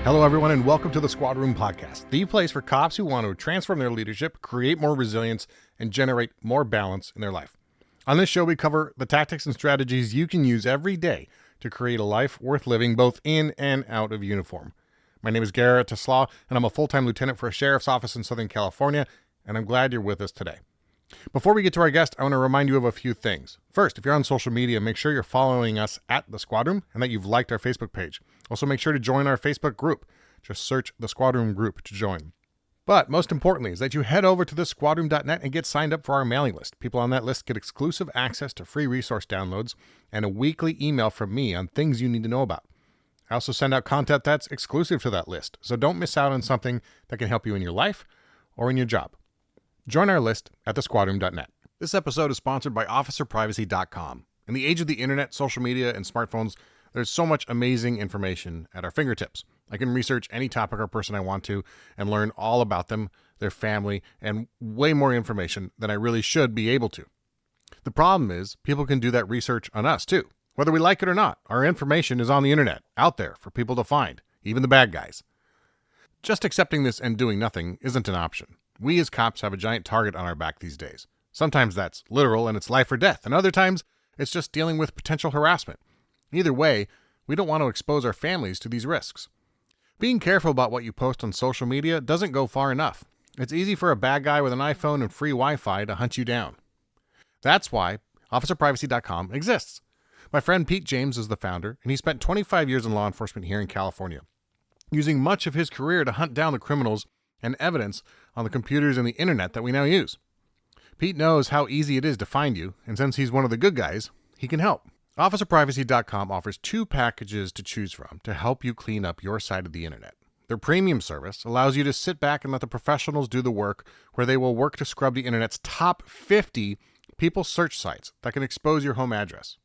Hello, everyone, and welcome to the Squad Room Podcast, the place for cops who want to transform their leadership, create more resilience, and generate more balance in their life. On this show, we cover the tactics and strategies you can use every day to create a life worth living, both in and out of uniform. My name is Garrett Teslaw, and I'm a full-time lieutenant for a sheriff's office in Southern California, and I'm glad you're with us today. Before we get to our guest, I want to remind you of a few things. First, if you're on social media, make sure you're following us at the Squad Room and that you've liked our Facebook page. Also, make sure to join our Facebook group. Just search the Squad Room group to join. But most importantly is that you head over to thesquadroom.net and get signed up for our mailing list. People on that list get exclusive access to free resource downloads and a weekly email from me on things you need to know about. I also send out content that's exclusive to that list, so don't miss out on something that can help you in your life or in your job. Join our list at thesquadroom.net. This episode is sponsored by officerprivacy.com. In the age of the internet, social media, and smartphones, there's so much amazing information at our fingertips. I can research any topic or person I want to and learn all about them, their family, and way more information than I really should be able to. The problem is, people can do that research on us too. Whether we like it or not, our information is on the internet, out there for people to find, even the bad guys. Just accepting this and doing nothing isn't an option. We as cops have a giant target on our back these days. Sometimes that's literal and it's life or death, and other times it's just dealing with potential harassment. Either way, we don't want to expose our families to these risks. Being careful about what you post on social media doesn't go far enough. It's easy for a bad guy with an iPhone and free Wi-Fi to hunt you down. That's why officerprivacy.com exists. My friend Pete James is the founder, and he spent 25 years in law enforcement here in California, using much of his career to hunt down the criminals and evidence on the computers and the internet that we now use. Pete knows how easy it is to find you, and since he's one of the good guys, he can help. OfficerPrivacy.com offers 2 packages to choose from to help you clean up your side of the internet. Their premium service allows you to sit back and let the professionals do the work, where they will work to scrub the internet's top 50 people search sites that can expose your home address.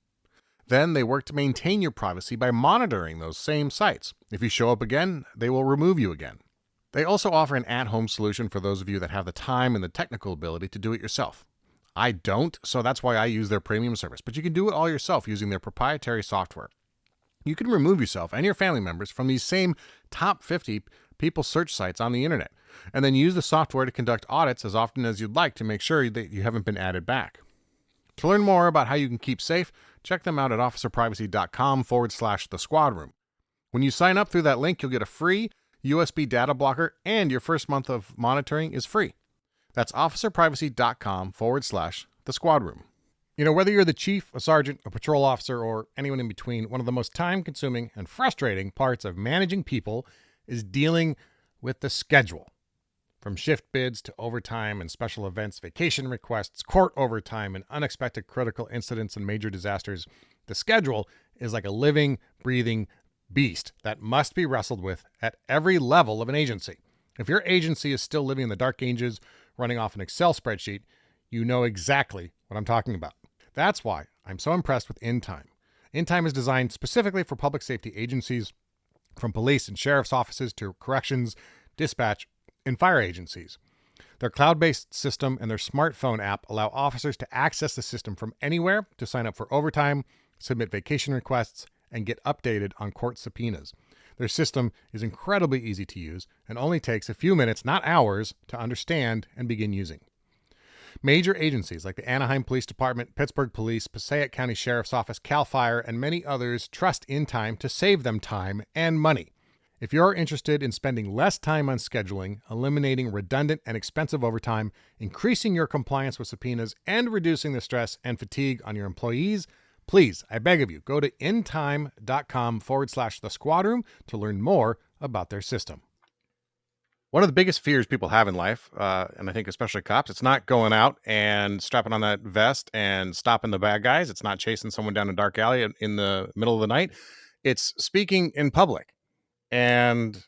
Then they work to maintain your privacy by monitoring those same sites. If you show up again, they will remove you again. They also offer an at-home solution for those of you that have the time and the technical ability to do it yourself. I don't, so that's why I use their premium service, but you can do it all yourself using their proprietary software. You can remove yourself and your family members from these same top 50 people search sites on the internet, and then use the software to conduct audits as often as you'd like to make sure that you haven't been added back. To learn more about how you can keep safe, check them out at officerprivacy.com/the squad room. When you sign up through that link, you'll get a free USB data blocker, and your first month of monitoring is free. That's officerprivacy.com/the squad room. You know, whether you're the chief, a sergeant, a patrol officer, or anyone in between, one of the most time-consuming and frustrating parts of managing people is dealing with the schedule. From shift bids to overtime and special events, vacation requests, court overtime, and unexpected critical incidents and major disasters, the schedule is like a living, breathing beast that must be wrestled with at every level of an agency. If your agency is still living in the dark ages, running off an Excel spreadsheet, you know exactly what I'm talking about. That's why I'm so impressed with InTime. InTime is designed specifically for public safety agencies, from police and sheriff's offices to corrections, dispatch, and fire agencies. Their cloud-based system and their smartphone app allow officers to access the system from anywhere to sign up for overtime, submit vacation requests, and get updated on court subpoenas. Their system is incredibly easy to use and only takes a few minutes, not hours, to understand and begin using. Major agencies like the Anaheim Police Department, Pittsburgh Police, Passaic County Sheriff's Office, CAL FIRE, and many others trust InTime to save them time and money. If you're interested in spending less time on scheduling, eliminating redundant and expensive overtime, increasing your compliance with subpoenas, and reducing the stress and fatigue on your employees, please, I beg of you, go to intime.com/the squad room to learn more about their system. One of the biggest fears people have in life, and I think especially cops, it's not going out and strapping on that vest and stopping the bad guys. It's not chasing someone down a dark alley in the middle of the night. It's speaking in public. And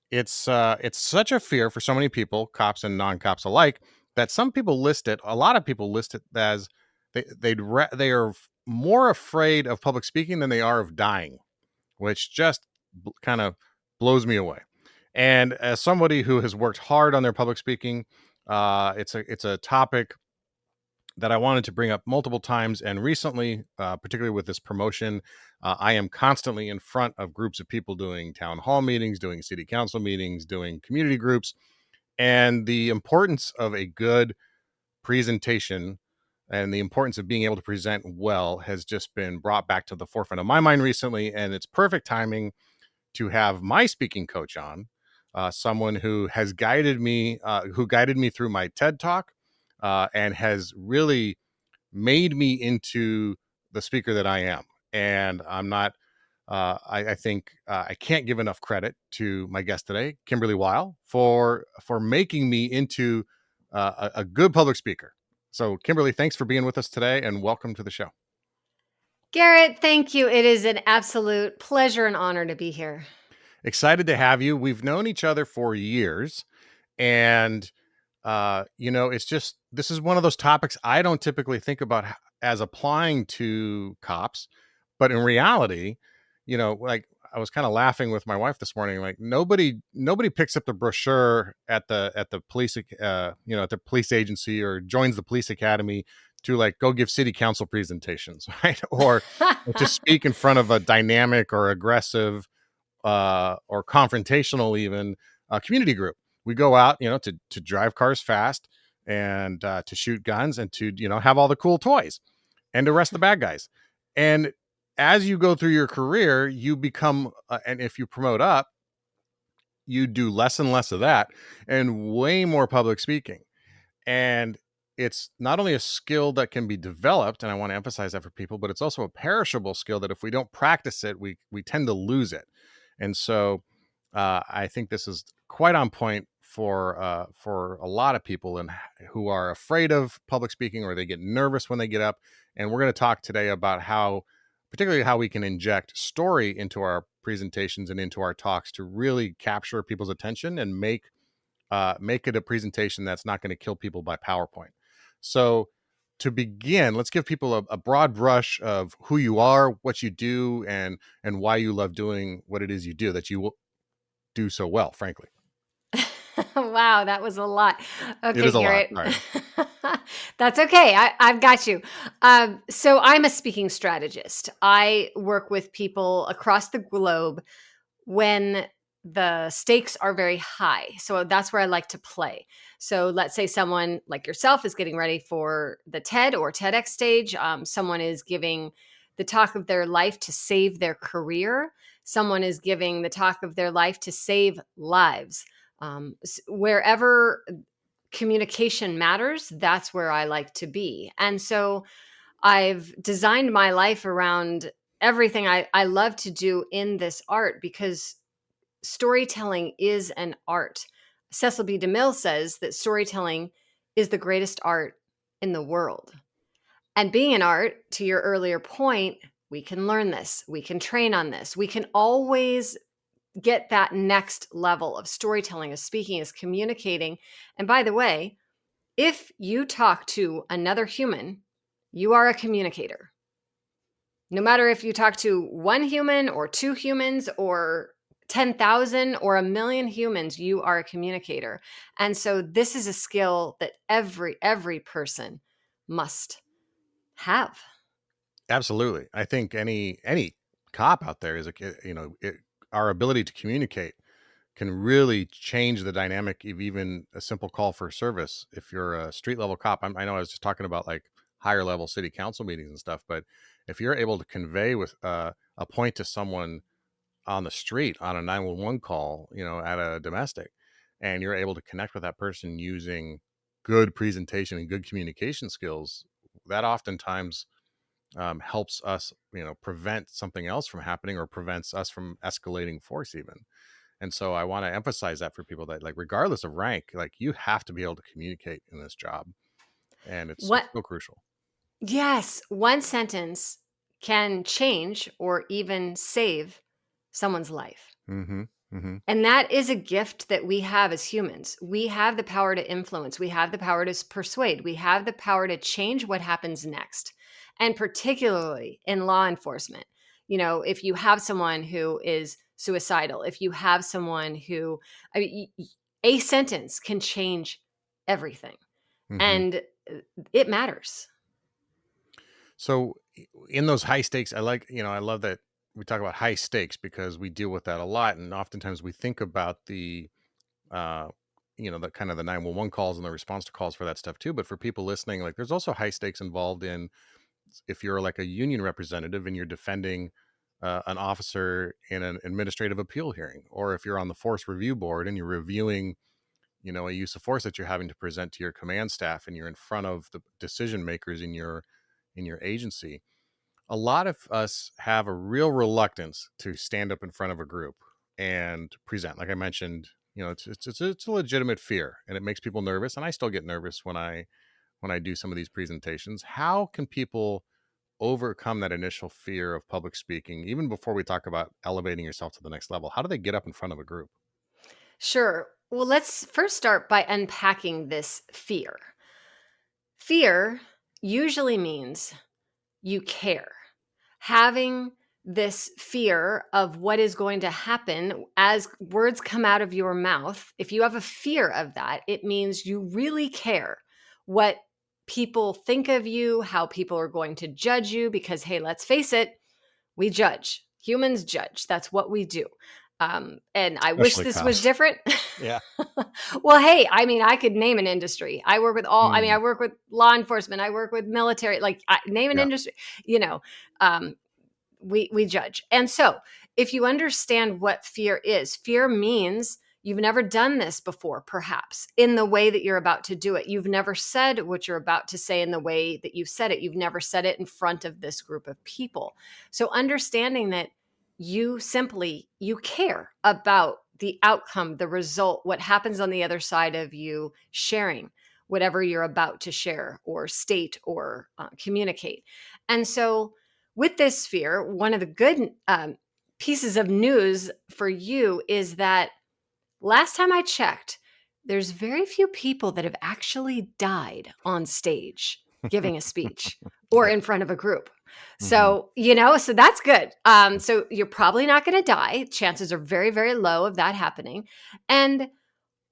it's such a fear for so many people, cops and non-cops alike, that a lot of people list it as they are more afraid of public speaking than they are of dying, which just kind of blows me away. And as somebody who has worked hard on their public speaking, it's a topic that I wanted to bring up multiple times. And recently, particularly with this promotion, I am constantly in front of groups of people doing town hall meetings, doing city council meetings, doing community groups. And the importance of a good presentation and the importance of being able to present well has just been brought back to the forefront of my mind recently. And it's perfect timing to have my speaking coach on, someone who guided me through my TED talk, and has really made me into the speaker that I am. And I'm not. I think I can't give enough credit to my guest today, Kymberlee Weil, for making me into a good public speaker. So, Kymberlee, thanks for being with us today, and welcome to the show. Garrett, thank you. It is an absolute pleasure and honor to be here. Excited to have you. We've known each other for years, and it's just, this is one of those topics I don't typically think about as applying to cops, but in reality, like I was kind of laughing with my wife this morning, like nobody picks up the brochure at the police, at the police agency, or joins the police academy to like go give city council presentations, right? Or to speak in front of a dynamic or aggressive or confrontational even community group. We go out, to drive cars fast, and to shoot guns, and to have all the cool toys, and to arrest the bad guys. And as you go through your career, you become, and if you promote up, you do less and less of that, and way more public speaking. And it's not only a skill that can be developed, and I want to emphasize that for people, but it's also a perishable skill that if we don't practice it, we tend to lose it. And so I think this is quite on point for a lot of people and who are afraid of public speaking, or they get nervous when they get up. And we're going to talk today about particularly how we can inject story into our presentations and into our talks to really capture people's attention and make it a presentation that's not going to kill people by PowerPoint. So to begin, let's give people a broad brush of who you are, what you do, and why you love doing what it is you do, that you will do so well, frankly. Wow, that was a lot. It Okay, is a lot. Garrett. Sorry. That's okay. I've got you. So I'm a speaking strategist. I work with people across the globe when the stakes are very high. So that's where I like to play. So let's say someone like yourself is getting ready for the TED or TEDx stage. Someone is giving the talk of their life to save their career. Someone is giving the talk of their life to save lives. Wherever communication matters, that's where I like to be. And so I've designed my life around everything I love to do in this art, because storytelling is an art. Cecil B. DeMille says that storytelling is the greatest art in the world. And being an art, to your earlier point, we can learn this, we can train on this, we can always get that next level of storytelling, of speaking, is communicating. And by the way, if you talk to another human, you are a communicator. No matter if you talk to one human or two humans or 10,000 or a million humans, you are a communicator. And so this is a skill that every person must have. Absolutely. I think any cop out there is our ability to communicate can really change the dynamic of even a simple call for service. If you're a street level cop, I know I was just talking about like higher level city council meetings and stuff, but if you're able to convey with a point to someone on the street on a 911 call, at a domestic, and you're able to connect with that person using good presentation and good communication skills, that oftentimes helps us, prevent something else from happening, or prevents us from escalating force even. And so I want to emphasize that for people, that like, regardless of rank, like you have to be able to communicate in this job. And it's What? so crucial. Yes, one sentence can change or even save someone's life. Mm-hmm. Mm-hmm. And that is a gift that we have as humans. We have the power to influence. We have the power to persuade. We have the power to change what happens next. And particularly in law enforcement, if you have someone who is suicidal, if you have someone who, a sentence can change everything. Mm-hmm. And it matters. So in those high stakes, I love that we talk about high stakes because we deal with that a lot. And oftentimes we think about uh, the kind of the 911 calls and the response to calls for that stuff too. But for people listening, like there's also high stakes involved in if you're like a union representative and you're defending an officer in an administrative appeal hearing, or if you're on the force review board and you're reviewing, a use of force that you're having to present to your command staff and you're in front of the decision makers in your agency. A lot of us have a real reluctance to stand up in front of a group and present. Like I mentioned, it's a legitimate fear, and it makes people nervous. And I still get nervous when I do some of these presentations. How can people overcome that initial fear of public speaking, even before we talk about elevating yourself to the next level? How do they get up in front of a group? Sure. Well, let's first start by unpacking this fear. Fear usually means you care. Having this fear of what is going to happen as words come out of your mouth, if you have a fear of that, it means you really care what people think of you, how people are going to judge you, because, hey, let's face it, we judge. Humans judge. That's what we do. And I wish Especially this was cops. different. Yeah. Well, hey, I mean, I could name an industry. I work with Mm, I work with law enforcement. I work with military, name an yeah. industry, you know, um, we judge. And so if you understand what fear means you've never done this before, perhaps in the way that you're about to do it. You've never said what you're about to say in the way that you've said it. You've never said it in front of this group of people. So understanding that you care about the outcome, the result, what happens on the other side of you sharing whatever you're about to share or state or communicate. And so with this fear, one of the good pieces of news for you is that last time I checked, there's very few people that have actually died on stage giving a speech or I, in front of a group. mhm. So, so that's good. So you're probably not going to die. Chances are very, very low of that happening. And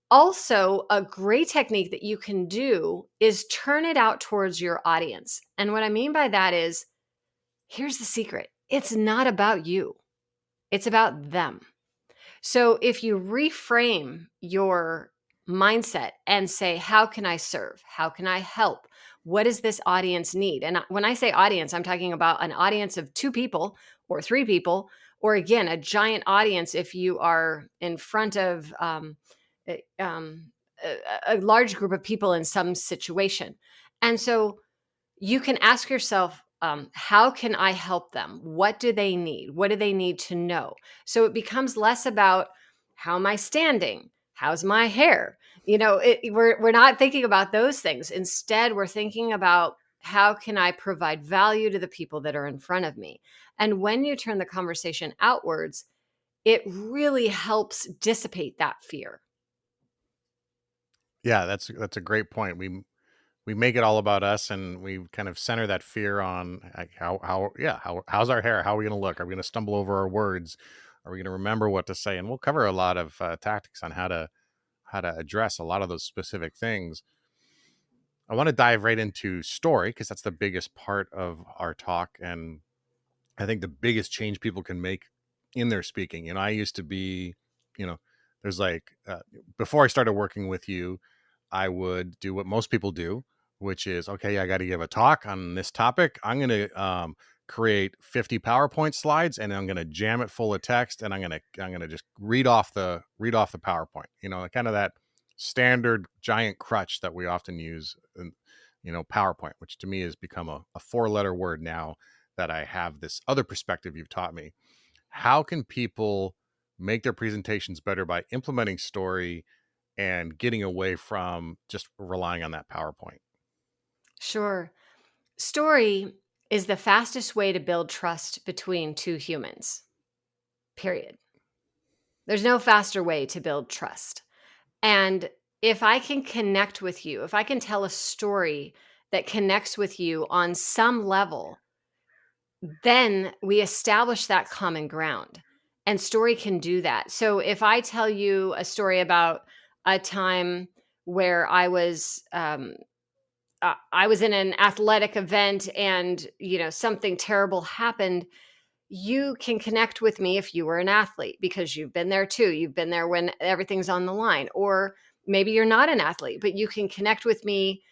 also, a great technique that you can do is turn it out towards your audience. And what I mean by that is, here's the secret. It's not about you. It's about them. So if you reframe your mindset and say, how can I serve? How can I help? What does this audience need? And when I say audience, I'm talking about an audience of 2 people or 3 people, or again, a giant audience if you are in front of a, um, a large group of people in some situation. And so you can ask yourself, how can I help them? What do they need? What do they need to know? So it becomes less about how am I standing? How's my hair? We're not thinking about those things. Instead, we're thinking about how can I provide value to the people that are in front of me? And when you turn the conversation outwards, it really helps dissipate that fear. Yeah, that's a great point. We make it all about us, and we kind of center that fear on like how's our hair? How are we going to look? Are we going to stumble over our words? Are we going to remember what to say? And we'll cover a lot of tactics on how to address a lot of those specific things. I want to dive right into story because that's the biggest part of our talk, and I think the biggest change people can make in their speaking. I used to be, you know, there's like before I started working with you, I would do what most people do, which is okay. I got to give a talk on this topic. I'm going to create 50 PowerPoint slides, and I'm going to jam it full of text, and I'm going to just read off the PowerPoint. Kind of that standard giant crutch that we often use in, PowerPoint, which to me has become a 4-letter word now that I have this other perspective you've taught me. How can people make their presentations better by implementing story and getting away from just relying on that PowerPoint? Sure. Story is the fastest way to build trust between 2 humans, period. There's no faster way to build trust. And if I can connect with you, if I can tell a story that connects with you on some level, then we establish that common ground. And story can do that. So if I tell you a story about a time where I was I was in an athletic event and, something terrible happened. You can connect with me if you were an athlete because you've been there too. You've been there when everything's on the line. Or maybe you're not an athlete, but you can connect with me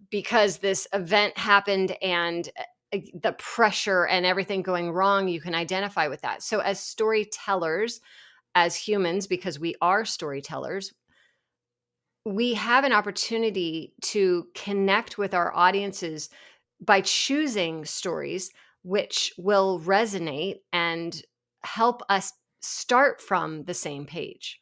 because this event happened and the pressure and everything going wrong, you can identify with that. So as storytellers, as humans, because we are storytellers, we have an opportunity to connect with our audiences by choosing stories which will resonate and help us start from the same page.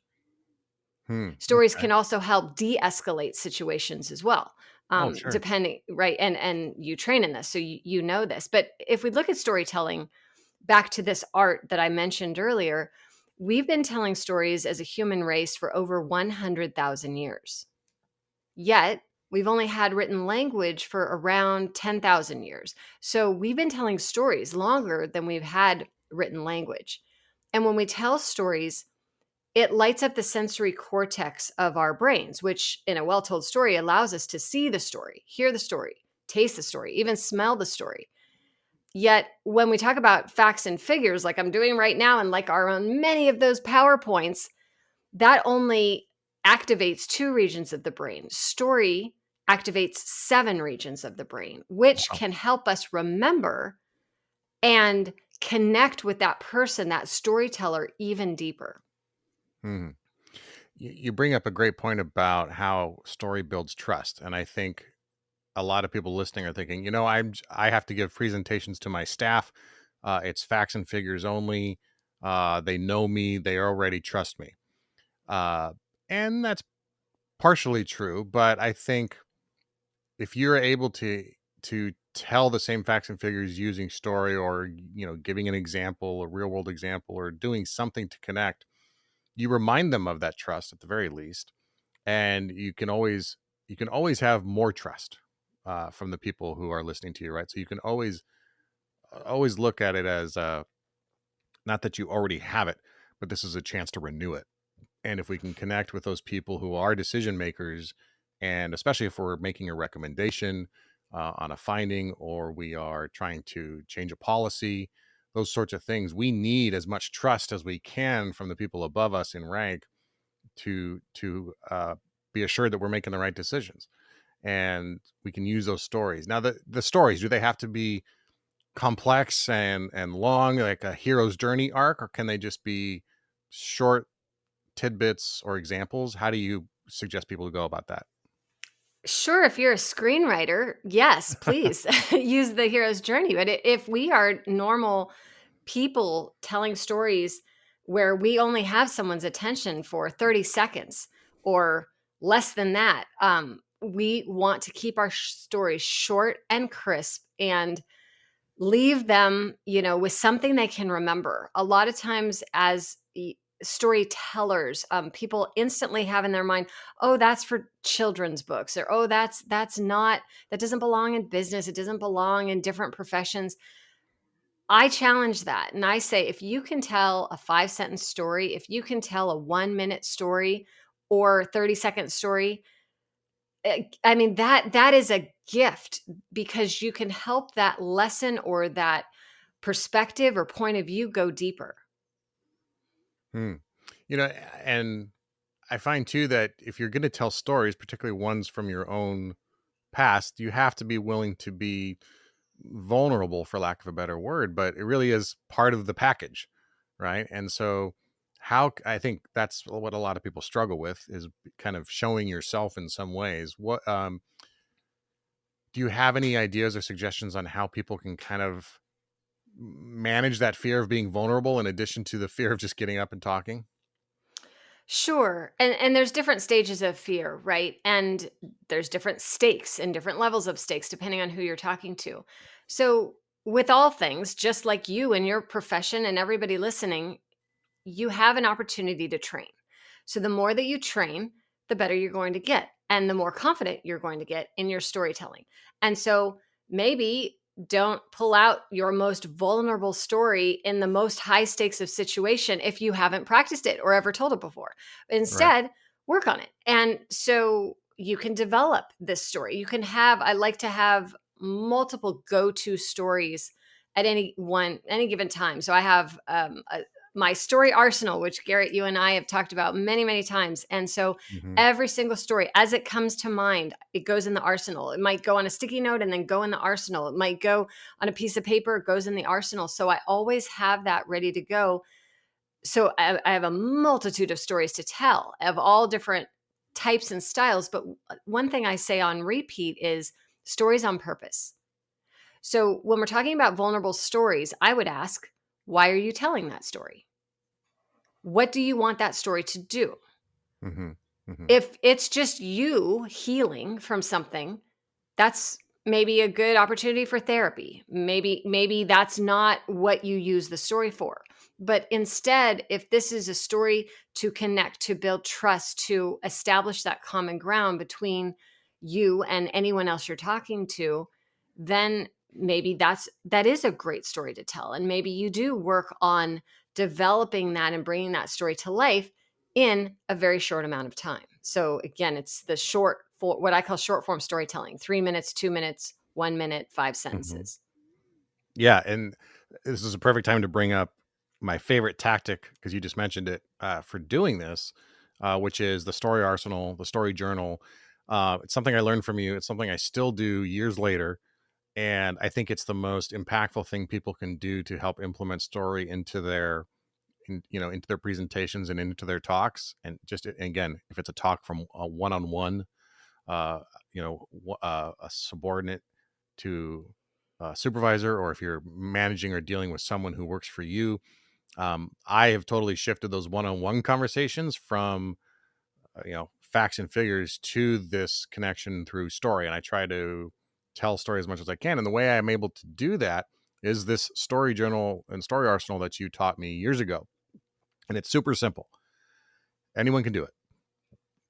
Stories Okay. can also help de-escalate situations as well, Oh, sure. depending, right? And you train in this, so you know this. But if we look at storytelling, back to this art that I mentioned earlier, we've been telling stories as a human race for over 100,000 years. Yet, we've only had written language for around 10,000 years. So we've been telling stories longer than we've had written language. And when we tell stories, it lights up the sensory cortex of our brains, which in a well told story allows us to see the story, hear the story, taste the story, even smell the story. Yet when we talk about facts and figures, like I'm doing right now, and like our own many of those PowerPoints, that only activates 2 regions of the brain. Story activates 7 regions of the brain, which Wow. can help us remember and connect with that person, that storyteller, even deeper. Hmm. You bring up a great point about how story builds trust. And I think a lot of people listening are thinking, I have to give presentations to my staff. It's facts and figures only. They know me. They already trust me. Uh, and that's partially true. But I think if you're able to tell the same facts and figures using story, or giving an example, a real world example, or doing something to connect, you remind them of that trust at the very least, and you can always have more trust from the people who are listening to you, right? So you can always look at it as not that you already have it, but this is a chance to renew it. And if we can connect with those people who are decision makers, and especially if we're making a recommendation on a finding, or we are trying to change a policy, those sorts of things, we need as much trust as we can from the people above us in rank to be assured that we're making the right decisions. And we can use those stories. Now, the stories, do they have to be complex and long, like a hero's journey arc, or can they just be short tidbits or examples? How do you suggest people to go about that? Sure, if you're a screenwriter, yes, please use the hero's journey. But if we are normal people telling stories where we only have someone's attention for 30 seconds or less than that, we want to keep our stories short and crisp and leave them, with something they can remember. A lot of times as storytellers, people instantly have in their mind, oh, that's for children's books, or oh, that's not, that doesn't belong in business, it doesn't belong in different professions. I challenge that. And I say, if you can tell a 5-sentence story, if you can tell a 1-minute story or 30-second story, I mean, that is a gift, because you can help that lesson or that perspective or point of view go deeper. Hmm. You know, and I find too that if you're going to tell stories, particularly ones from your own past, you have to be willing to be vulnerable, for lack of a better word, but it really is part of the package, right? And so I think that's what a lot of people struggle with, is kind of showing yourself in some ways. What do you have any ideas or suggestions on how people can kind of manage that fear of being vulnerable in addition to the fear of just getting up and talking? Sure. And there's different stages of fear, right? And there's different stakes and different levels of stakes depending on who you're talking to. So, with all things, just like you and your profession and everybody listening, you have an opportunity to train. So, the more that you train, the better you're going to get, and the more confident you're going to get in your storytelling. And so, maybe don't pull out your most vulnerable story in the most high stakes of situation if you haven't practiced it or ever told it before. Right. Instead, work on it. And so, you can develop this story. You can have, I like to have multiple go-to stories at any given time. So I have my story arsenal, which Garrett, you and I have talked about many, many times. And so Mm-hmm. every single story, as it comes to mind, it goes in the arsenal. It might go on a sticky note and then go in the arsenal. It might go on a piece of paper, it goes in the arsenal. So I always have that ready to go. So I have a multitude of stories to tell of all different types and styles. But one thing I say on repeat is stories on purpose. So when we're talking about vulnerable stories, I would ask, why are you telling that story? What do you want that story to do? Mm-hmm. Mm-hmm. If it's just you healing from something, that's maybe a good opportunity for therapy. Maybe that's not what you use the story for. But instead, if this is a story to connect, to build trust, to establish that common ground between you and anyone else you're talking to, then maybe that is a great story to tell. And maybe you do work on developing that and bringing that story to life in a very short amount of time. So again, it's the what I call short form storytelling: 3 minutes, 2 minutes, 1 minute, 5 Mm-hmm. sentences. Yeah, and this is a perfect time to bring up my favorite tactic, because you just mentioned it, for doing this, which is the story arsenal, the story journal. It's something I learned from you. It's something I still do years later, and I think it's the most impactful thing people can do to help implement story into into their presentations and into their talks. And just again, if it's a talk from a one-on-one, uh, a subordinate to a supervisor, or if you're managing or dealing with someone who works for you, I have totally shifted those one-on-one conversations from facts and figures to this connection through story, and I try to tell story as much as I can. And the way I'm able to do that is this story journal and story arsenal that you taught me years ago, and it's super simple. Anyone can do it.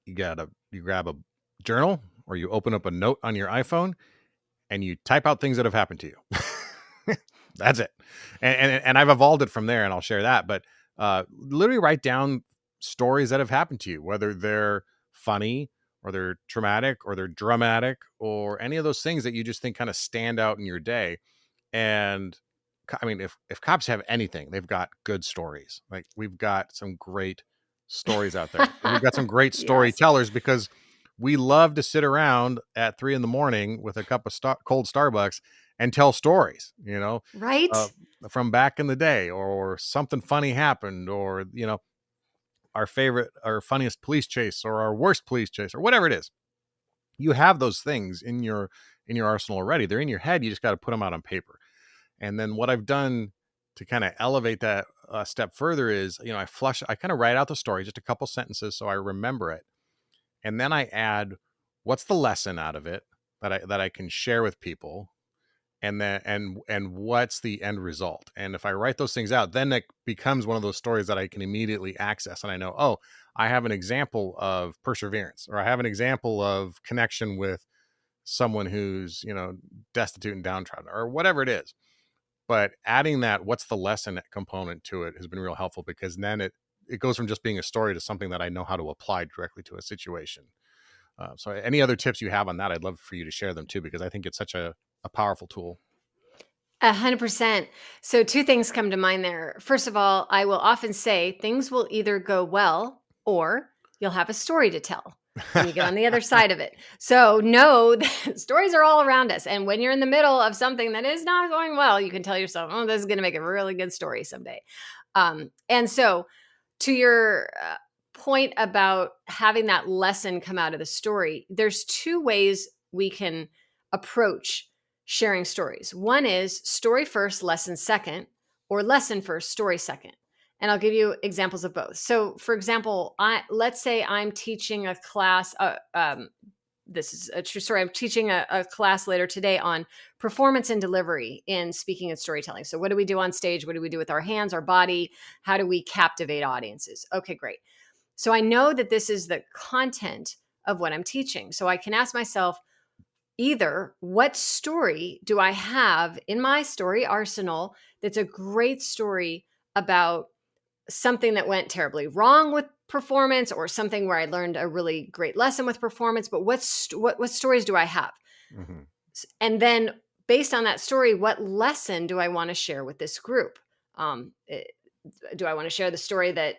You grab a journal, or you open up a note on your iPhone, and you type out things that have happened to you. That's it. And I've evolved it from there, and I'll share that. But literally write down stories that have happened to you, whether they're funny or they're traumatic or they're dramatic or any of those things that you just think kind of stand out in your day. And I mean, if cops have anything, they've got good stories. Like, we've got some great stories out there, and we've got some great Yes. storytellers, because we love to sit around at 3 a.m. with a cup of cold Starbucks and tell stories, uh, Right? from back in the day, or something funny happened, or our funniest police chase, or our worst police chase, or whatever it is. You have those things in your arsenal already. They're in your head. You just got to put them out on paper. And then what I've done to kind of elevate that a step further is, I kind of write out the story, just a couple sentences, so I remember it. And then I add, what's the lesson out of it that I can share with people, and then and what's the end result. And if I write those things out, then it becomes one of those stories that I can immediately access, and I know, oh, I have an example of perseverance, or I have an example of connection with someone who's destitute and downtrodden, or whatever it is. But adding that what's the lesson component to it has been real helpful, because then it goes from just being a story to something that I know how to apply directly to a situation. So any other tips you have on that, I'd love for you to share them too, because I think it's such a powerful tool. 100%. So two things come to mind there. First of all, I will often say things will either go well, or you'll have a story to tell when you get on the other side of it. So know that stories are all around us. And when you're in the middle of something that is not going well, you can tell yourself, oh, this is going to make a really good story someday. And so to your point about having that lesson come out of the story, there's two ways we can approach sharing stories. One is story first, lesson second, or lesson first, story second. And I'll give you examples of both. So, for example, let's say I'm teaching a class. This is a true story. I'm teaching a class later today on performance and delivery in speaking and storytelling. So, what do we do on stage? What do we do with our hands, our body? How do we captivate audiences? Okay, great. So, I know that this is the content of what I'm teaching. So, I can ask myself, either what story do I have in my story arsenal that's a great story about something that went terribly wrong with performance or something where I learned a really great lesson with performance, but what stories do I have? Mm-hmm. And then based on that story, what lesson do I want to share with this group? Do I want to share the story that,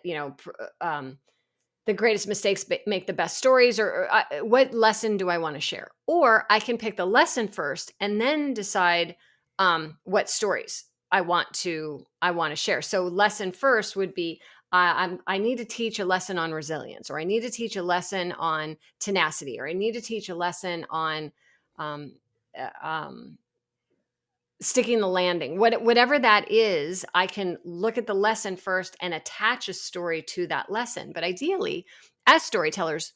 the greatest mistakes make the best stories, or what lesson do I want to share? Or I can pick the lesson first and then decide what stories I want to share. So lesson first would be I need to teach a lesson on resilience, or I need to teach a lesson on tenacity, or I need to teach a lesson on um, sticking the landing. Whatever that is, I can look at the lesson first and attach a story to that lesson. But ideally, as storytellers,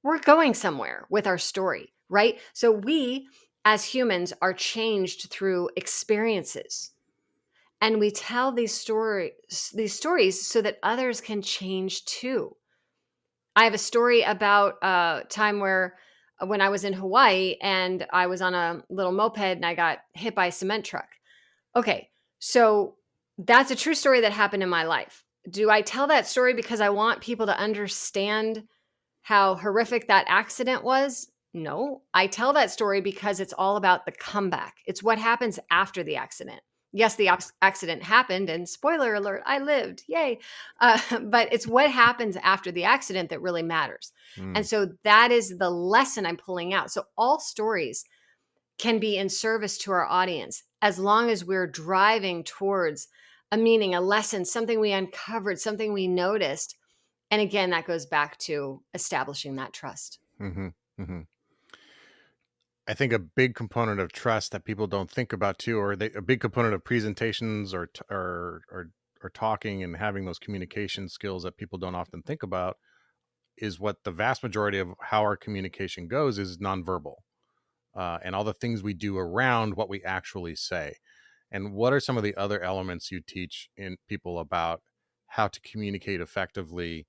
we're going somewhere with our story, right? So we as humans are changed through experiences. And we tell these stories so that others can change too. I have a story about a time where when I was in Hawaii and I was on a little moped and I got hit by a cement truck. Okay, so that's a true story that happened in my life. Do I tell that story because I want people to understand how horrific that accident was? No, I tell that story because it's all about the comeback. It's what happens after the accident. Yes, the accident happened, and spoiler alert, I lived. Yay. But it's what happens after the accident that really matters. And Mm. so that is the lesson I'm pulling out. So all stories can be in service to our audience as long as we're driving towards a meaning, a lesson, something we uncovered, something we noticed. And again, that goes back to establishing that trust. Mm-hmm. Mm-hmm. I think a big component of trust that people don't think about too, or a big component of presentations or talking and having those communication skills that people don't often think about, is what the vast majority of how our communication goes is nonverbal, and all the things we do around what we actually say. And what are some of the other elements you teach in people about how to communicate effectively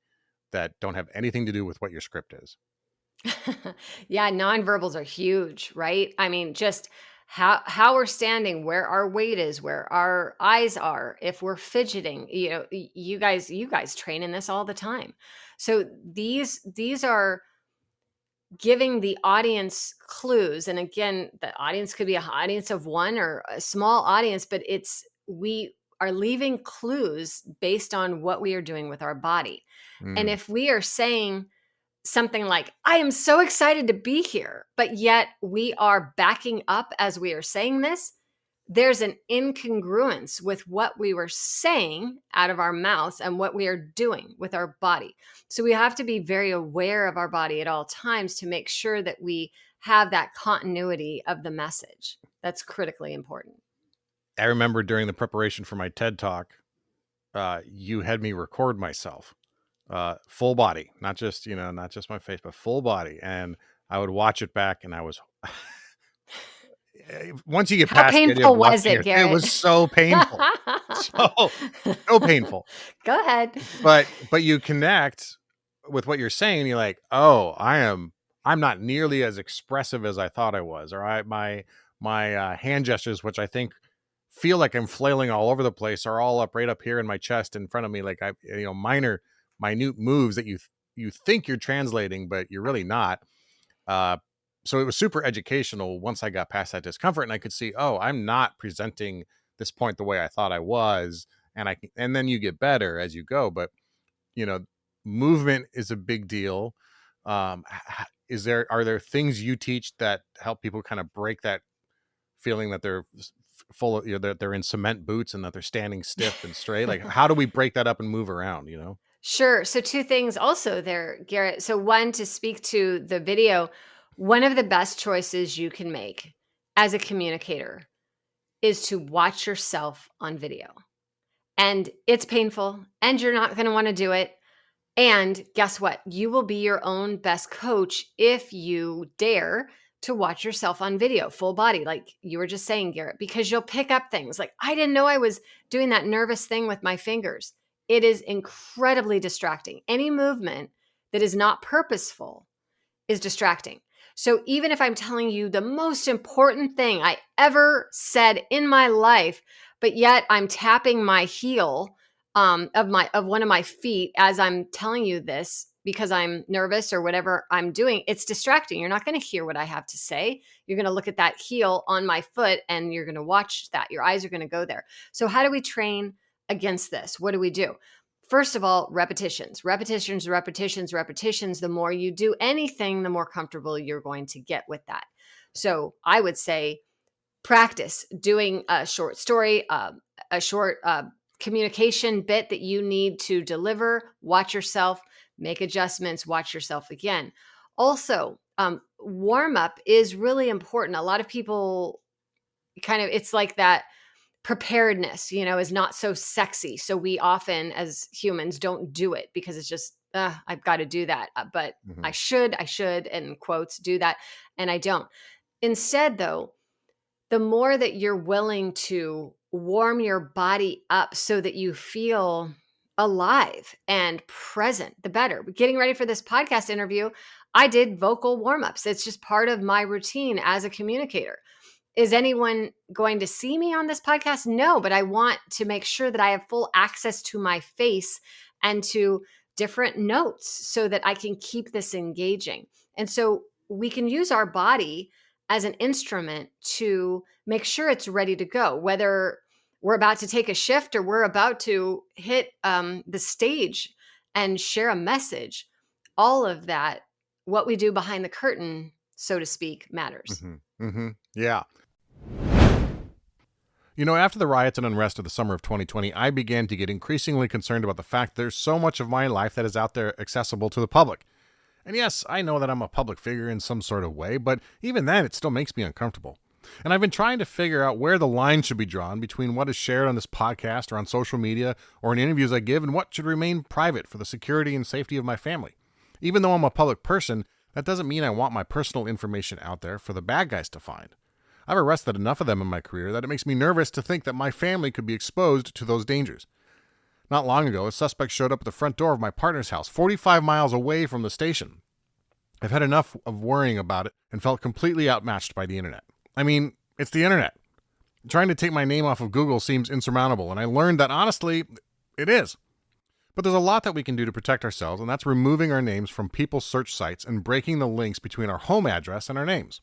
that don't have anything to do with what your script is? Yeah, nonverbals are huge, right? I mean, just how we're standing, where our weight is, where our eyes are, if we're fidgeting. You guys train in this all the time. So these are giving the audience clues. And again, the audience could be an audience of one or a small audience, but we are leaving clues based on what we are doing with our body. And Mm. if we are saying something like, I am so excited to be here, but yet we are backing up as we are saying this, there's an incongruence with what we were saying out of our mouths and what we are doing with our body. So we have to be very aware of our body at all times to make sure that we have that continuity of the message. That's critically important. I remember during the preparation for my TED talk, you had me record myself, full body, not just my face, but full body. And I would watch it back, and I was, once you get How past the idea of painful was watching it, it, it Garrett? was so painful, so so painful. Go ahead. But you connect with what you're saying, and you're like, oh, I'm not nearly as expressive as I thought I was, or my hand gestures, which I think feel like I'm flailing all over the place, are all up right up here in my chest in front of me, like minute moves that you think you're translating, but you're really not. Uh, so it was super educational once I got past that discomfort, and I could see, oh, I'm not presenting this point the way I thought I was, and then you get better as you go. But you know, movement is a big deal. Are there things you teach that help people kind of break that feeling that they're full of, that they're in cement boots and that they're standing stiff and straight? Like, how do we break that up and move around? Sure. So, two things also there, Garrett. So, one, to speak to the video, one of the best choices you can make as a communicator is to watch yourself on video. And it's painful, and you're not going to want to do it. And guess what? You will be your own best coach if you dare to watch yourself on video, full body, like you were just saying, Garrett, because you'll pick up things like, I didn't know I was doing that nervous thing with my fingers. It is incredibly distracting. Any movement that is not purposeful is distracting. So even if I'm telling you the most important thing I ever said in my life, but yet I'm tapping my heel of one of my feet as I'm telling you this because I'm nervous or whatever I'm doing, it's distracting. You're not going to hear what I have to say. You're going to look at that heel on my foot and you're going to watch that. Your eyes are going to go there. So how do we train against this? What do we do? First of all, repetitions, repetitions, repetitions, repetitions. The more you do anything, the more comfortable you're going to get with that. So I would say practice doing a short story, a short communication bit that you need to deliver. Watch yourself, make adjustments, watch yourself again. Also, warm up is really important. A lot of people it's like that preparedness, is not so sexy. So we often, as humans, don't do it because it's just, I've got to do that. But Mhm. I should, in quotes, do that. And I don't. Instead, though, the more that you're willing to warm your body up so that you feel alive and present, the better. Getting ready for this podcast interview, I did vocal warm ups. It's just part of my routine as a communicator. Is anyone going to see me on this podcast? No, but I want to make sure that I have full access to my face and to different notes so that I can keep this engaging. And so we can use our body as an instrument to make sure it's ready to go, whether we're about to take a shift or we're about to hit the stage and share a message. All of that, what we do behind the curtain, so to speak, matters. Yeah. After the riots and unrest of the summer of 2020, I began to get increasingly concerned about the fact there's so much of my life that is out there accessible to the public. And yes, I know that I'm a public figure in some sort of way, but even then, it still makes me uncomfortable. And I've been trying to figure out where the line should be drawn between what is shared on this podcast or on social media or in interviews I give and what should remain private for the security and safety of my family. Even though I'm a public person, that doesn't mean I want my personal information out there for the bad guys to find. I've arrested enough of them in my career that it makes me nervous to think that my family could be exposed to those dangers. Not long ago, a suspect showed up at the front door of my partner's house, 45 miles away from the station. I've had enough of worrying about it and felt completely outmatched by the internet. I mean, it's the internet. Trying to take my name off of Google seems insurmountable, and I learned that honestly, it is. But there's a lot that we can do to protect ourselves, and that's removing our names from people's search sites and breaking the links between our home address and our names.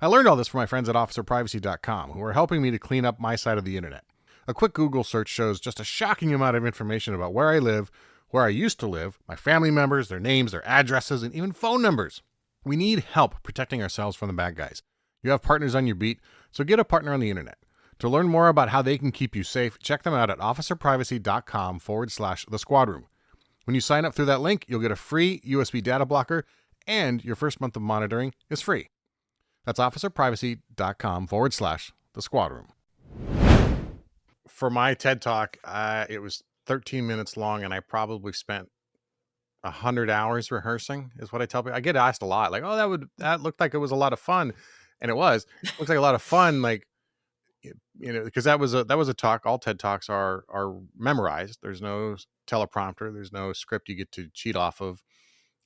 I learned all this from my friends at officerprivacy.com, who are helping me to clean up my side of the internet. A quick Google search shows just a shocking amount of information about where I live, where I used to live, my family members, their names, their addresses, and even phone numbers. We need help protecting ourselves from the bad guys. You have partners on your beat, so get a partner on the internet. To learn more about how they can keep you safe, check them out at officerprivacy.com/the squad room. When you sign up through that link, you'll get a free USB data blocker, and your first month of monitoring is free. That's officerprivacy.com/the squad room. For my TED Talk, it was 13 minutes long, and I probably spent 100 hours rehearsing, is what I tell people. I get asked a lot, like, "Oh, that looked like it was a lot of fun," and it was. It looks like a lot of fun, like, because that was a talk. All TED Talks are memorized. There's no teleprompter. There's no script you get to cheat off of.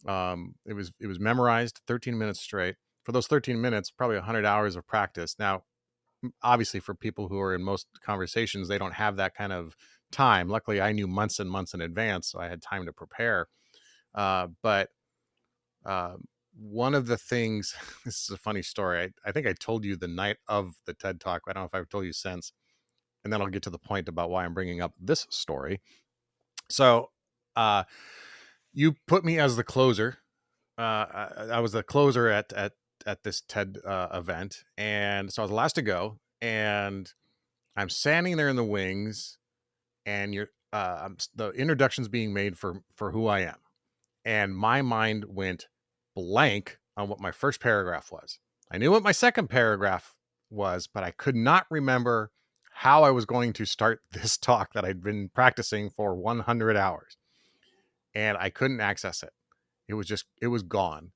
It was memorized 13 minutes straight. For those 13 minutes, probably 100 hours of practice. Now, obviously, for people who are in most conversations, they don't have that kind of time. Luckily, I knew months and months in advance, so I had time to prepare. But one of the things, this is a funny story. I think I told you the night of the TED Talk. I don't know if I've told you since. And then I'll get to the point about why I'm bringing up this story. So you put me as the closer. I was the closer at this TED event. And so I was the last to go. And I'm standing there in the wings. And the introduction's being made for who I am. And my mind went blank on what my first paragraph was. I knew what my second paragraph was, but I could not remember how I was going to start this talk that I'd been practicing for 100 hours. And I couldn't access it. It was gone.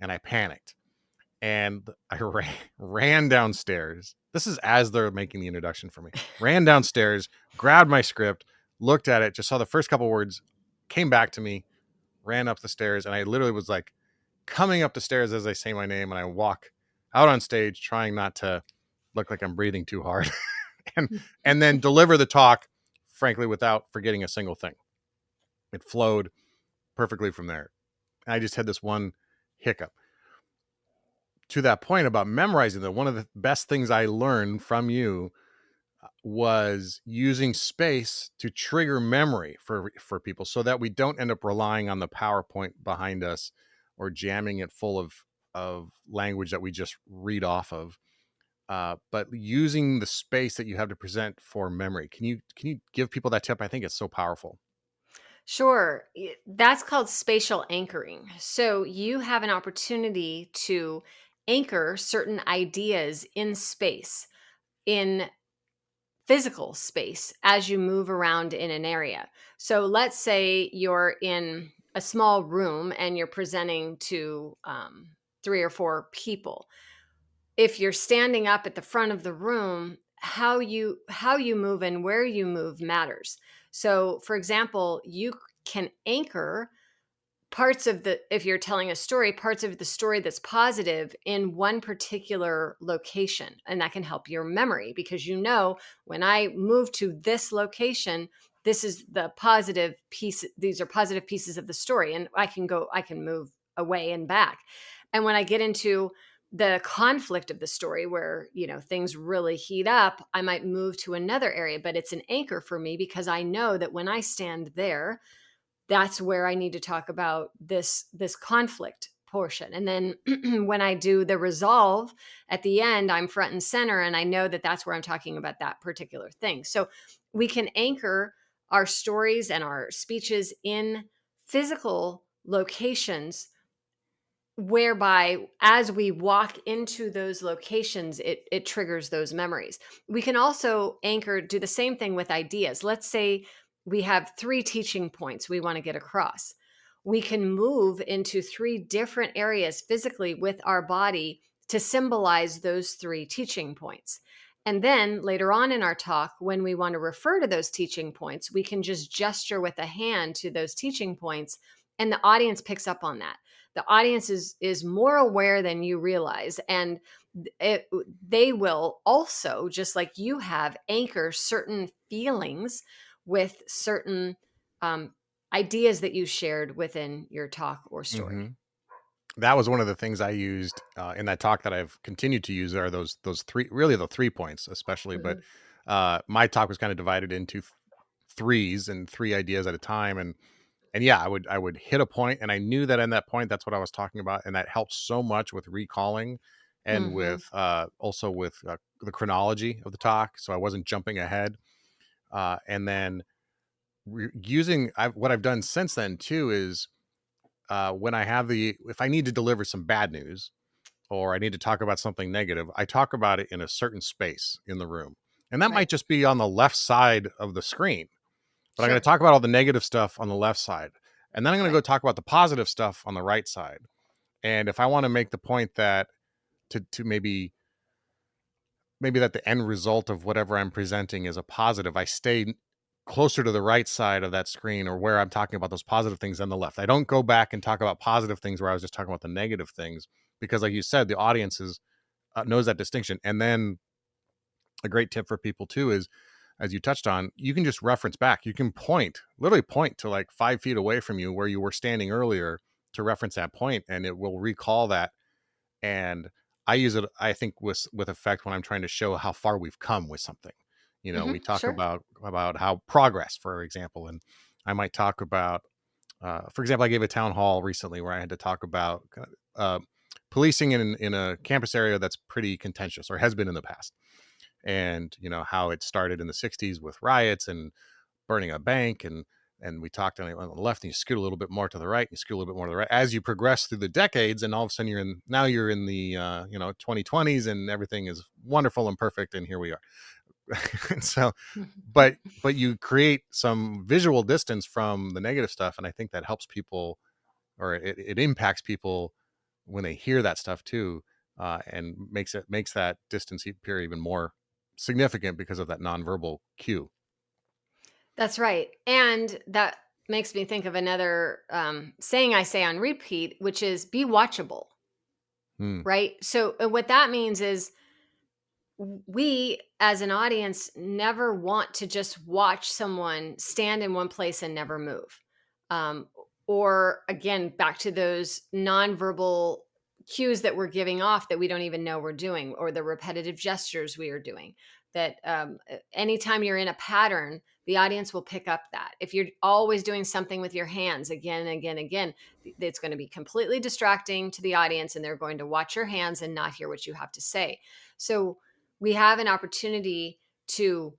And I panicked. And I ran downstairs. This is as they're making the introduction for me. Ran downstairs, grabbed my script, looked at it, just saw the first couple words, came back to me, ran up the stairs, and I literally was like coming up the stairs as I say my name, and I walk out on stage trying not to look like I'm breathing too hard and then deliver the talk frankly, without forgetting a single thing. It flowed perfectly from there. I just had this one hiccup. To that point about memorizing, though, one of the best things I learned from you was using space to trigger memory for people, so that we don't end up relying on the PowerPoint behind us or jamming it full of language that we just read off of. But using the space that you have to present for memory. Can you give people that tip? I think it's so powerful. Sure. That's called spatial anchoring. So you have an opportunity to anchor certain ideas in space, in physical space as you move around in an area. So let's say you're in a small room and you're presenting to 3 or 4 people. If you're standing up at the front of the room, how you move and where you move matters. So, for example, you can anchor parts of the if you're telling a story, parts of the story that's positive in one particular location, and that can help your memory, because when I move to this location, this is the positive piece, these are positive pieces of the story, and I can move away and back. And when I get into the conflict of the story, where things really heat up, I might move to another area, but it's an anchor for me because I know that when I stand there, that's where I need to talk about this conflict portion. And then when I do the resolve at the end, I'm front and center, and I know that that's where I'm talking about that particular thing. So we can anchor our stories and our speeches in physical locations, whereby as we walk into those locations, it triggers those memories. We can also do the same thing with ideas. Let's say we have 3 teaching points we want to get across. We can move into 3 different areas physically with our body to symbolize those 3 teaching points. And then later on in our talk, when we want to refer to those teaching points, we can just gesture with a hand to those teaching points, and the audience picks up on that. The audience is more aware than you realize, and they will also, just like you have, anchor certain feelings with certain ideas that you shared within your talk or story. Mm-hmm. That was one of the things I used in that talk that I've continued to use. Are those three, really the 3 points, especially. But Mhm. my talk was kind of divided into threes and 3 ideas at a time, and yeah, I would hit a point, and I knew that in that point, that's what I was talking about, and that helps so much with recalling, and Mhm. with also with the chronology of the talk, so I wasn't jumping ahead. And then what I've done since then too is when if I need to deliver some bad news, or I need to talk about something negative, I talk about it in a certain space in the room, and that Right. might just be on the left side of the screen, but I'm going to Sure. talk about all the negative stuff on the left side. And then I'm going to Right. go talk about the positive stuff on the right side. And if I want to make the point that to maybe that the end result of whatever I'm presenting is a positive, I stay closer to the right side of that screen, or where I'm talking about those positive things, on the left. I don't go back and talk about positive things where I was just talking about the negative things, because like you said, the audience knows that distinction. And then a great tip for people too is, as you touched on, you can just reference back. You can literally point to like 5 feet away from you where you were standing earlier, to reference that point, and it will recall that. And I use it, I think, with effect when I'm trying to show how far we've come with something. We talk Sure. about how progress, for example, and I might talk about, for example, I gave a town hall recently where I had to talk about policing in a campus area that's pretty contentious, or has been in the past, and how it started in the 60s with riots and burning a bank, and we talked on the left, and you scoot a little bit more to the right, and you scoot a little bit more to the right as you progress through the decades, and all of a sudden you're in the 2020s, and everything is wonderful and perfect, and here we are. And so, but you create some visual distance from the negative stuff, and I think that helps people, or it impacts people when they hear that stuff too, and makes that distance appear even more significant because of that nonverbal cue. That's right. And that makes me think of another saying I say on repeat, which is be watchable, Hmm. right? So what that means is we as an audience never want to just watch someone stand in one place and never move. Um, or again, back to those nonverbal cues that we're giving off that we don't even know we're doing, or the repetitive gestures we are doing. That anytime you're in a pattern, the audience will pick up that. If you're always doing something with your hands again and again and again, it's going to be completely distracting to the audience, and they're going to watch your hands and not hear what you have to say. So we have an opportunity to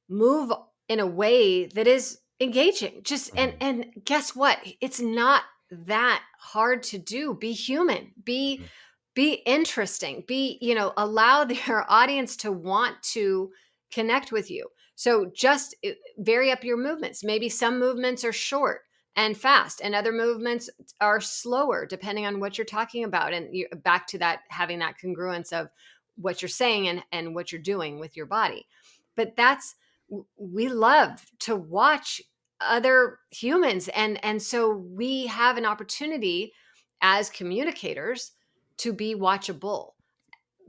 move in a way that is engaging. Just and guess what? It's not that hard to do. Be human. Be interesting. Allow their audience to want to connect with you. So just vary up your movements. Maybe some movements are short and fast, and other movements are slower, depending on what you're talking about. And back to that, having that congruence of what you're saying and what you're doing with your body. But we love to watch other humans, and so we have an opportunity as communicators to be watchable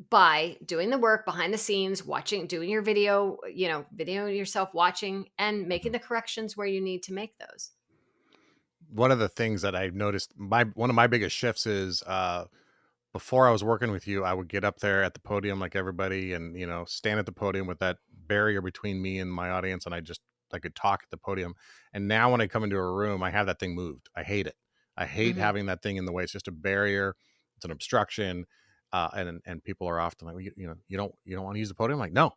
by doing the work behind the scenes, watching, doing your video, video yourself watching and making the corrections where you need to make those. One of the things that I've noticed, one of my biggest shifts is before I was working with you, I would get up there at the podium like everybody and, stand at the podium with that barrier between me and my audience. And I could talk at the podium. And now when I come into a room, I have that thing moved. I hate it. I hate having that thing in the way. It's just a barrier. It's an obstruction. And people are often like, you don't want to use the podium. I'm like, no,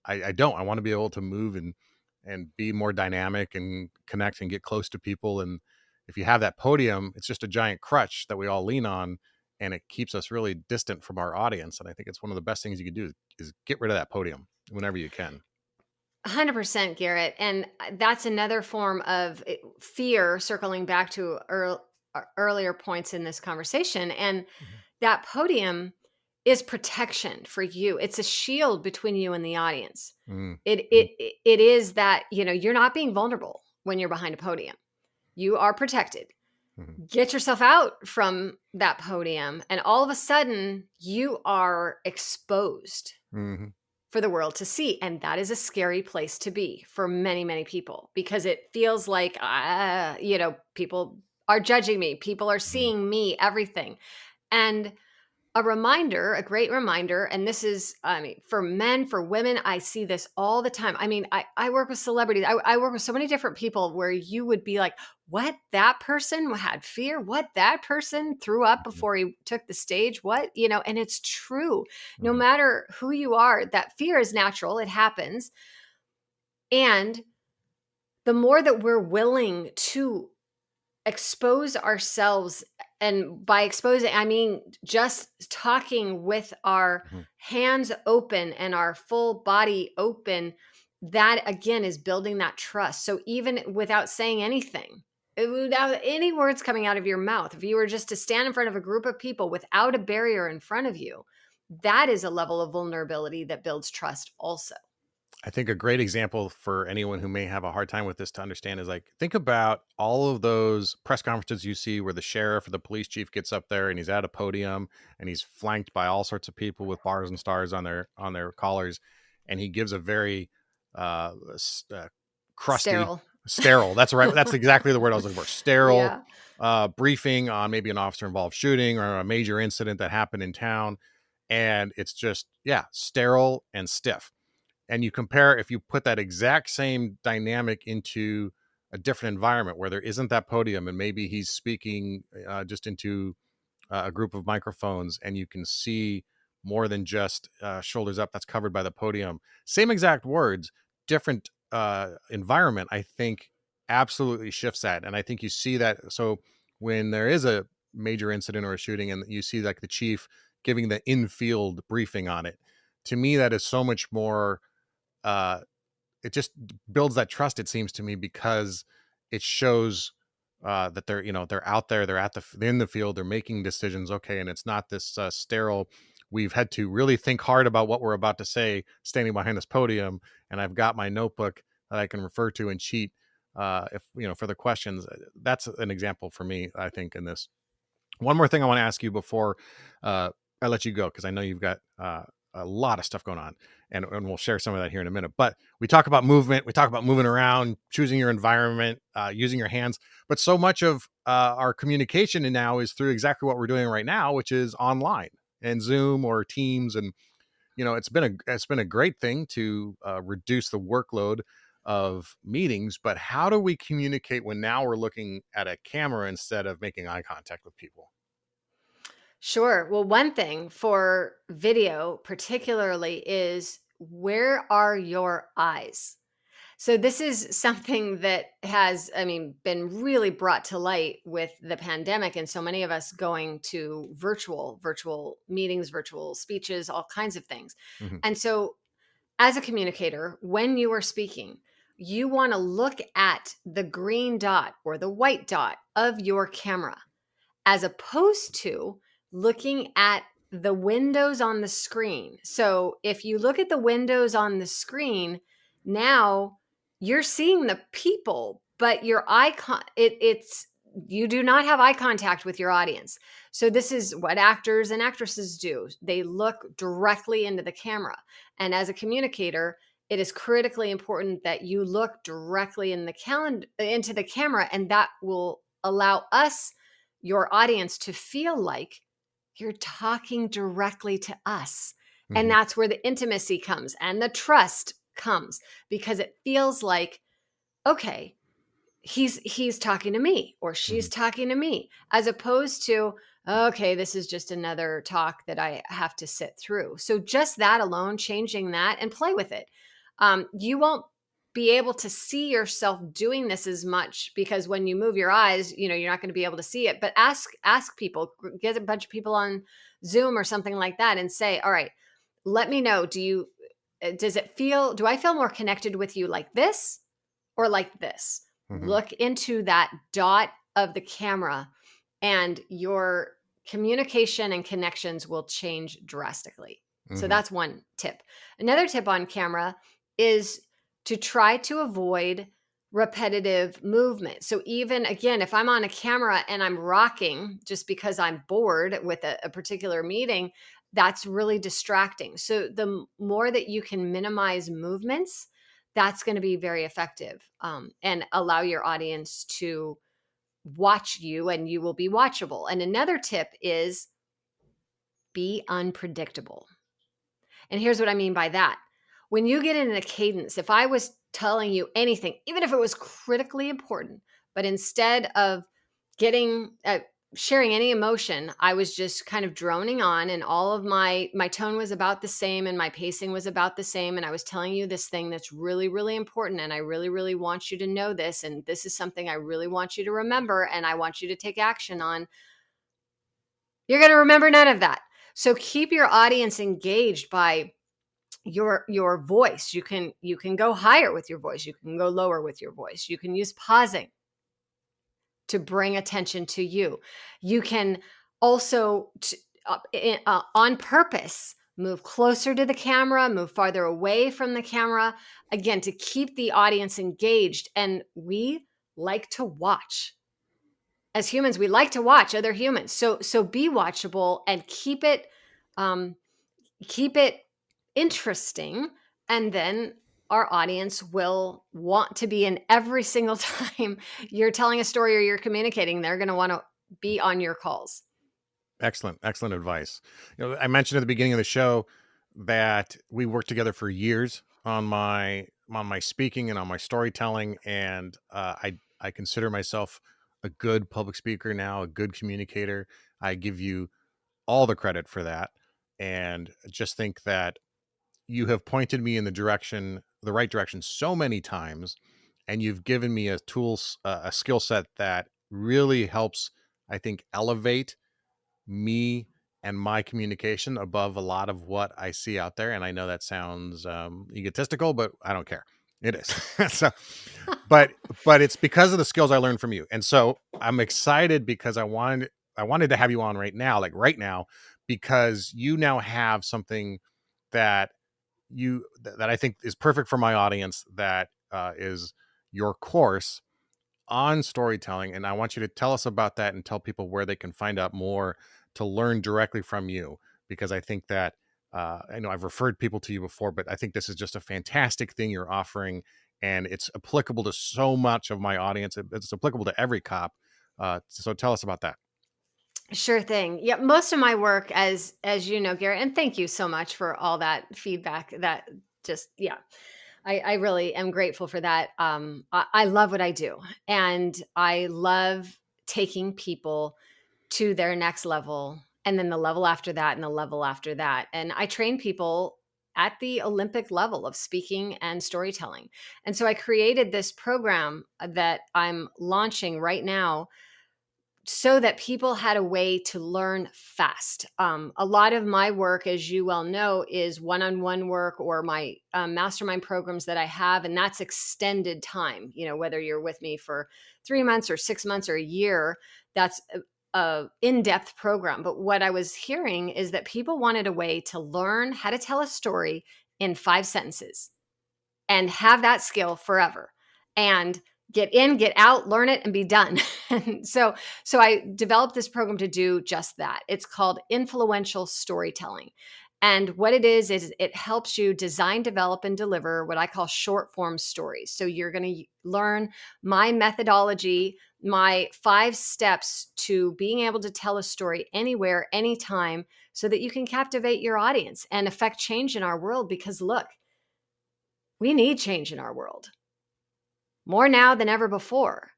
I don't. I want to be able to move and be more dynamic and connect and get close to people. And if you have that podium, it's just a giant crutch that we all lean on, and it keeps us really distant from our audience. And I think it's one of the best things you can do is get rid of that podium whenever you can. 100%, Garrett. And that's another form of fear, circling back to earlier points in this conversation. And that podium is protection for you. It's a shield between you and the audience. It is that, you're not being vulnerable when you're behind a podium. You are protected. Get yourself out from that podium, and all of a sudden you are exposed for the world to see. And that is a scary place to be for many, many people, because it feels like, people are judging me. People are seeing me, everything. And a great reminder, and this is, for men, for women, I see this all the time. I work with celebrities. I work with so many different people where you would be like, what? That person had fear? What? That person threw up before he took the stage? What? And it's true. No matter who you are, that fear is natural. It happens. And the more that we're willing to expose ourselves, and by exposing, I mean just talking with our hands open and our full body open, that again is building that trust. So even without saying anything, without any words coming out of your mouth, if you were just to stand in front of a group of people without a barrier in front of you, that is a level of vulnerability that builds trust also. I think a great example for anyone who may have a hard time with this to understand is, like, think about all of those press conferences you see where the sheriff or the police chief gets up there and he's at a podium and he's flanked by all sorts of people with bars and stars on their collars, and he gives a very crusty, sterile. That's right. That's exactly the word I was looking for. Sterile briefing on maybe an officer involved shooting or a major incident that happened in town, and it's just sterile and stiff. And you compare, if you put that exact same dynamic into a different environment where there isn't that podium, and maybe he's speaking just into a group of microphones, and you can see more than just shoulders up that's covered by the podium. Same exact words, different environment, I think absolutely shifts that. And I think you see that. So when there is a major incident or a shooting and you see like the chief giving the in-field briefing on it, to me, that is so much more it just builds that trust, it seems to me, because it shows that they're out there, they're in the field, they're making decisions. Okay. And it's not this sterile, we've had to really think hard about what we're about to say standing behind this podium, and I've got my notebook that I can refer to and cheat if for the questions. That's an example for me, I think, in this. One more thing I want to ask you before I let you go, because I know you've got a lot of stuff going on, and we'll share some of that here in a minute. But we talk about movement, we talk about moving around, choosing your environment, using your hands. But so much of our communication now is through exactly what we're doing right now, which is online and Zoom or Teams. And it's been a great thing to reduce the workload of meetings. But how do we communicate when now we're looking at a camera instead of making eye contact with people? Sure. Well, one thing for video, particularly, is where are your eyes? So this is something that has, I mean, been really brought to light with the pandemic and so many of us going to virtual meetings, virtual speeches, all kinds of things. Hmm. And so as a communicator, when you are speaking, you want to look at the green dot or the white dot of your camera as opposed to looking at the windows on the screen. So if you look at the windows on the screen, now you're seeing the people, but your it's you do not have eye contact with your audience. So this is what actors and actresses do. They look directly into the camera. And as a communicator, it is critically important that you look directly into the camera, and that will allow us, your audience, to feel like you're talking directly to us. And Hmm. that's where the intimacy comes and the trust comes, because it feels like, okay, he's talking to me or she's Hmm. talking to me, as opposed to, okay, this is just another talk that I have to sit through. So just that alone, changing that and play with it. You won't be able to see yourself doing this as much, because when you move your eyes, you're not going to be able to see it. But ask people, get a bunch of people on Zoom or something like that and say, all right, let me know, do I feel more connected with you like this or like this? Hmm. Look into that dot of the camera, and your communication and connections will change drastically. So Hmm. that's one tip. Another tip on camera is to try to avoid repetitive movement. So even again, if I'm on a camera and I'm rocking just because I'm bored with a particular meeting, that's really distracting. So the more that you can minimize movements, that's going to be very effective, and allow your audience to watch you, and you will be watchable. And another tip is be unpredictable. And here's what I mean by that. When you get in a cadence, if I was telling you anything, even if it was critically important, but instead of getting sharing any emotion, I was just kind of droning on, and all of my tone was about the same, and my pacing was about the same, and I was telling you this thing that's really, really important, and I really, really want you to know this, and this is something I really want you to remember, and I want you to take action on. You're going to remember none of that. So keep your audience engaged by your voice. You can go higher with your voice, you can go lower with your voice, you can use pausing to bring attention to you. You can also on purpose move closer to the camera, move farther away from the camera, again, to keep the audience engaged. And we like to watch. As humans, we like to watch other humans. So be watchable and um, keep it interesting, and then our audience will want to be in every single time you're telling a story or you're communicating. They're going to want to be on your calls. Excellent, excellent advice. I mentioned at the beginning of the show that we worked together for years on my speaking and on my storytelling, and I consider myself a good public speaker now, a good communicator. I give you all the credit for that, and just think that you have pointed me in the right direction, so many times, and you've given me a skill set that really helps, I think, elevate me and my communication above a lot of what I see out there. And I know that sounds egotistical, but I don't care. It is. So, but it's because of the skills I learned from you. And so I'm excited because I wanted to have you on right now, like right now, because you now have something that that I think is perfect for my audience. That is your course on storytelling, and I want you to tell us about that and tell people where they can find out more to learn directly from you, because I think that I know I've referred people to you before, but I think this is just a fantastic thing you're offering, and it's applicable to so much of my audience. It's applicable to every cop. So tell us about that. Sure thing. Yeah, most of my work, as you know, Garrett, and thank you so much for all that feedback. That just, yeah, I really am grateful for that. I love what I do, and I love taking people to their next level, and then the level after that, and the level after that. And I train people at the Olympic level of speaking and storytelling. And so I created this program that I'm launching right now so that people had a way to learn fast. A lot of my work, as you well know, is one-on-one work or my mastermind programs that I have, and that's extended time. You know, whether you're with me for 3 months or 6 months or a year, that's a in-depth program. But what I was hearing is that people wanted a way to learn how to tell a story in 5 sentences and have that skill forever, and get in, get out, learn it, and be done. And so I developed this program to do just that. It's called influential storytelling. And what it is it helps you design, develop, and deliver what I call short form stories. So you're going to learn my methodology, my 5 steps to being able to tell a story anywhere, anytime, so that you can captivate your audience and affect change in our world. Because look, we need change in our world more now than ever before.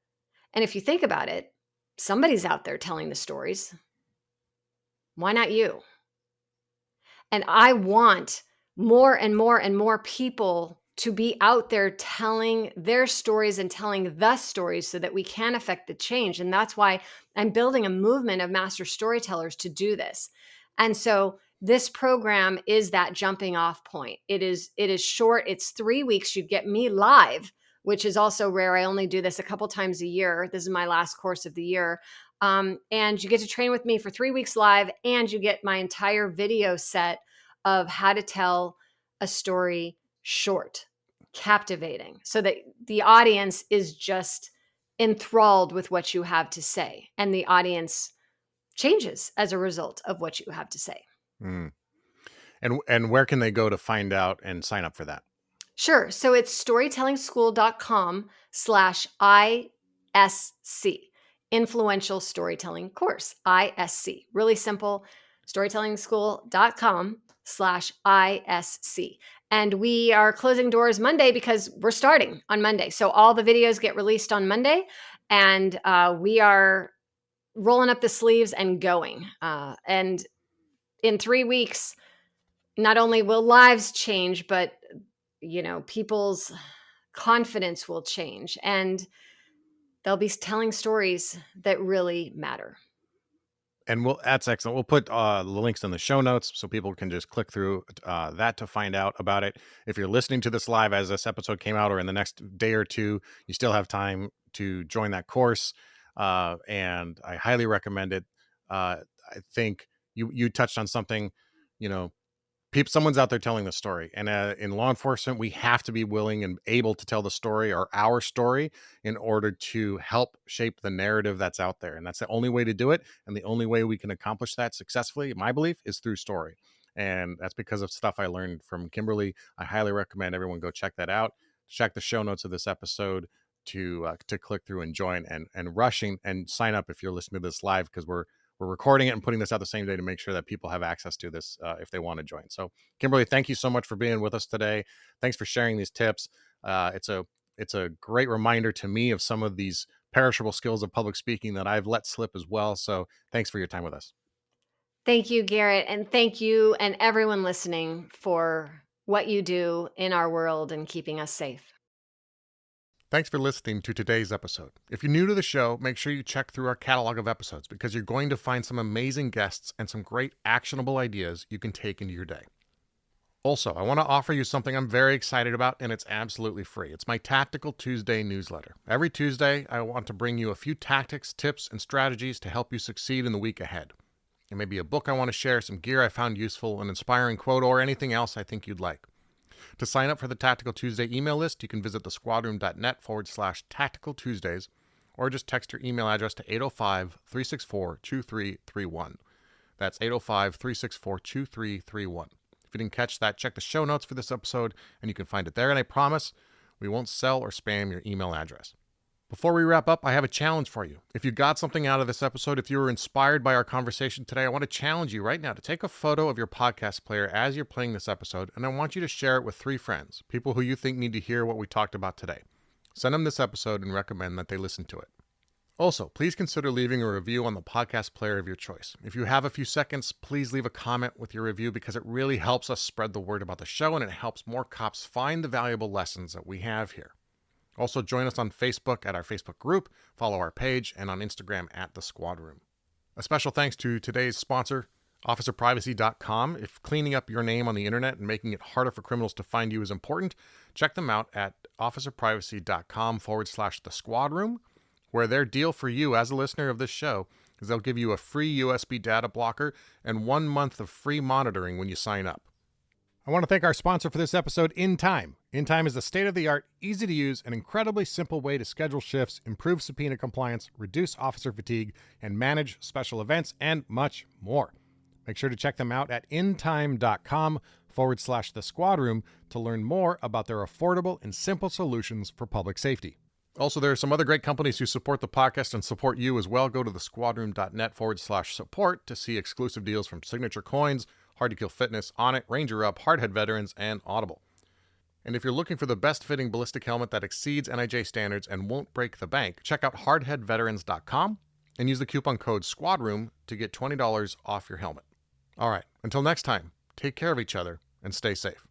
And if you think about it, somebody's out there telling the stories. Why not you? And I want more and more and more people to be out there telling their stories and telling the stories so that we can affect the change. And that's why I'm building a movement of master storytellers to do this. And so this program is that jumping off point. It is short. It's 3 weeks. You get me live, which is also rare. I only do this a couple times a year. This is my last course of the year. And you get to train with me for 3 weeks live, and you get my entire video set of how to tell a story short, captivating, so that the audience is just enthralled with what you have to say. And the audience changes as a result of what you have to say. Mm. And where can they go to find out and sign up for that? Sure. So it's storytellingschool.com/ISC, influential storytelling course, ISC. Really simple, storytellingschool.com/ISC. And we are closing doors Monday because we're starting on Monday. So all the videos get released on Monday, and we are rolling up the sleeves and going. And in 3 weeks, not only will lives change, but people's confidence will change, and they'll be telling stories that really matter. And that's excellent. We'll put the links in the show notes so people can just click through that to find out about it. If you're listening to this live as this episode came out or in the next day or two, you still have time to join that course. And I highly recommend it. I think you touched on something, you know, someone's out there telling the story, and in law enforcement we have to be willing and able to tell the story, or our story, in order to help shape the narrative that's out there. And that's the only way to do it, and the only way we can accomplish that successfully, my belief, is through story. And that's because of stuff I learned from Kymberlee. I highly recommend everyone go check that out. Check the show notes of this episode to click through and join, and rushing and sign up if you're listening to this live, because we're recording it and putting this out the same day to make sure that people have access to this if they want to join. So, Kymberlee, thank you so much for being with us today. Thanks for sharing these tips. It's a great reminder to me of some of these perishable skills of public speaking that I've let slip as well. So, thanks for your time with us. Thank you, Garrett, and thank you and everyone listening for what you do in our world and keeping us safe. Thanks for listening to today's episode. If you're new to the show, make sure you check through our catalog of episodes, because you're going to find some amazing guests and some great actionable ideas you can take into your day. Also, I want to offer you something I'm very excited about, and it's absolutely free. It's my Tactical Tuesday newsletter. Every Tuesday, I want to bring you a few tactics, tips, and strategies to help you succeed in the week ahead. It may be a book I want to share, some gear I found useful, an inspiring quote, or anything else I think you'd like. To sign up for the Tactical Tuesday email list, you can visit thesquadroom.net/Tactical Tuesdays, or just text your email address to 805-364-2331. That's 805-364-2331. If you didn't catch that, check the show notes for this episode, and you can find it there. And I promise we won't sell or spam your email address. Before we wrap up, I have a challenge for you. If you got something out of this episode, if you were inspired by our conversation today, I want to challenge you right now to take a photo of your podcast player as you're playing this episode, and I want you to share it with 3 friends, people who you think need to hear what we talked about today. Send them this episode and recommend that they listen to it. Also, please consider leaving a review on the podcast player of your choice. If you have a few seconds, please leave a comment with your review because it really helps us spread the word about the show and it helps more cops find the valuable lessons that we have here. Also, join us on Facebook at our Facebook group, follow our page, and on Instagram at The Squad Room. A special thanks to today's sponsor, OfficerPrivacy.com. If cleaning up your name on the internet and making it harder for criminals to find you is important, check them out at OfficerPrivacy.com/The Squad Room, where their deal for you as a listener of this show is they'll give you a free USB data blocker and 1 month of free monitoring when you sign up. I want to thank our sponsor for this episode, InTime. InTime is the state-of-the-art, easy-to-use, and incredibly simple way to schedule shifts, improve subpoena compliance, reduce officer fatigue, and manage special events, and much more. Make sure to check them out at intime.com/The Squad Room to learn more about their affordable and simple solutions for public safety. Also, there are some other great companies who support the podcast and support you as well. Go to thesquadroom.net/support to see exclusive deals from Signature Coins, Hard to Kill Fitness, Onnit, Ranger Up, Hardhead Veterans, and Audible. And if you're looking for the best-fitting ballistic helmet that exceeds NIJ standards and won't break the bank, check out hardheadveterans.com and use the coupon code SQUADROOM to get $20 off your helmet. All right, until next time, take care of each other and stay safe.